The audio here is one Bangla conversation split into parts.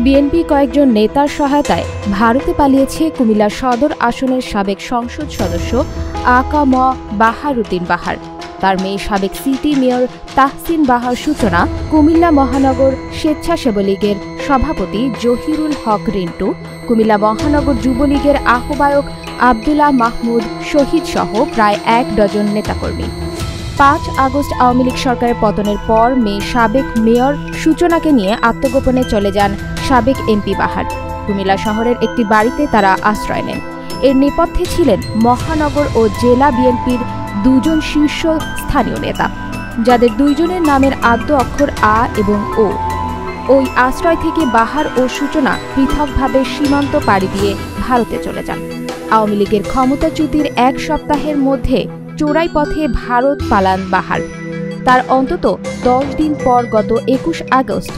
বিএনপি কয়েকজন নেতার সহায়তায় ভারতে পালিয়েছে কুমিল্লা সদর আসনের সাবেক সংসদ সদস্য আ.ক.ম বাহারউদ্দিন বাহার। তার মেয়ে সাবেক সিটি মেয়র তাহসিন বাহার সূচনা, কুমিল্লা মহানগর স্বেচ্ছাসেবক লীগের সভাপতি জহিরুল হক রিন্টু, কুমিল্লা মহানগর যুবলীগের আহ্বায়ক আব্দুল্লাহ মাহমুদ শহীদ সহ প্রায় ১ ডজন নেতাকর্মী। ৫ আগস্ট আওয়ামী লীগ সরকারের পতনের পর মেয়ে সাবেক মেয়র সূচনাকে নিয়ে আত্মগোপনে চলে যান সাবেক এমপি বাহার। কুমিল্লা শহরের একটি বাড়িতে তারা আশ্রয় নেন। এর নেপথ্যে ছিলেন মহানগর ও জেলা বিএনপির ২ জন শীর্ষস্থানীয় নেতা, যাদের ২ জনের নামের আদ্য অক্ষর আ এবং ও। ওই আশ্রয় থেকে বাহার ও সূচনা পৃথকভাবে সীমান্ত পাড়ি দিয়ে ভারতে চলে যান। আওয়ামী লীগের ক্ষমতাচ্যুতির ১ সপ্তাহের মধ্যে চোরাই পথে ভারত পালান বাহার। তার অন্তত ১০ দিন পর গত ২১ আগস্ট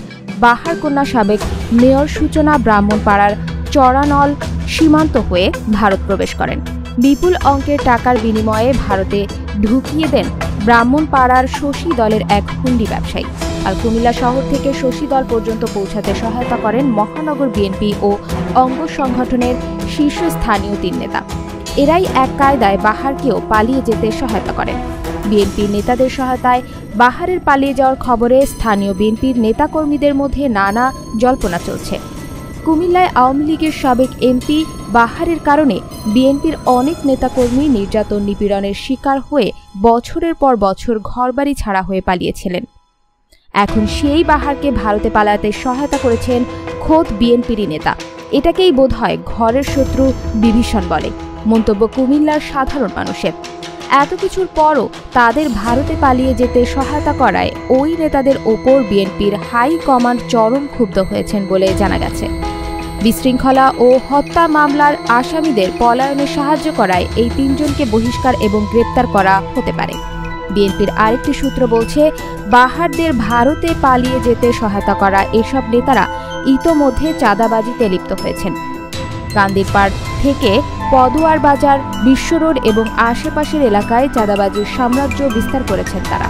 বাহার কন্যা সাবেক মেয়র সূচনা ব্রাহ্মণপাড়ার চড়ানল সীমান্ত হয়ে ভারত প্রবেশ করেন। বিপুল অঙ্কের টাকার বিনিময়ে ভারতে ঢুকিয়ে দেন ব্রাহ্মণপাড়ার শশী দলের এক হুন্ডি ব্যবসায়ী। আর কুমিল্লা শহর থেকে শশী দল পর্যন্ত পৌঁছাতে সহায়তা করেন মহানগর বিএনপি ও অঙ্গ সংগঠনের শীর্ষস্থানীয় ৩ নেতা। এরাই এক কায়দায় বাহারকেও পালিয়ে যেতে সহায়তা করেন। বিএনপির নেতাদের সহায়তায় বাহারের পালিয়ে যাওয়ার খবরে স্থানীয় বিএনপির নেতাকর্মীদের মধ্যে নানা জল্পনা চলছে। কুমিল্লায় আওয়ামী লীগের সাবেক এমপি বাহারের কারণে বিএনপির অনেক নেতাকর্মী নির্যাতন নিপীড়নের শিকার হয়ে বছরের পর বছর ঘরবাড়ি ছাড়া হয়ে পালিয়েছিলেন। এখন সেই বাহারকে ভারতে পালাতে সহায়তা করেছেন খোদ বিএনপিরই নেতা। এটাকেই বোধহয় ঘরের শত্রু বিভীষণ বলে মন্তব্য কুমিল্লার সাধারণ মানুষের। এত কিছুর পরও তাদের ভারতে পালিয়ে যেতে সহায়তা করায় ওই নেতাদের ওপর বিএনপির হাই কমান্ড চরম ক্ষুব্ধ হয়েছেন বলে জানা গেছে। বিশৃঙ্খলা ও হত্যা মামলার আসামিদের পলায়নে সাহায্য করায় এই ৩ জনকে বহিষ্কার এবং গ্রেপ্তার করা হতে পারে। বিএনপির আরেকটি সূত্র বলছে, বাহারদের ভারতে পালিয়ে যেতে সহায়তা করা এসব নেতারা ইতোমধ্যে চাঁদাবাজিতে লিপ্ত হয়েছেন। কান্দিরপাড় থেকে পদুয়ার বাজার, বিশ্ব রোড এবং আশেপাশের এলাকায় চাঁদাবাজির সাম্রাজ্য বিস্তার করেছেন তারা।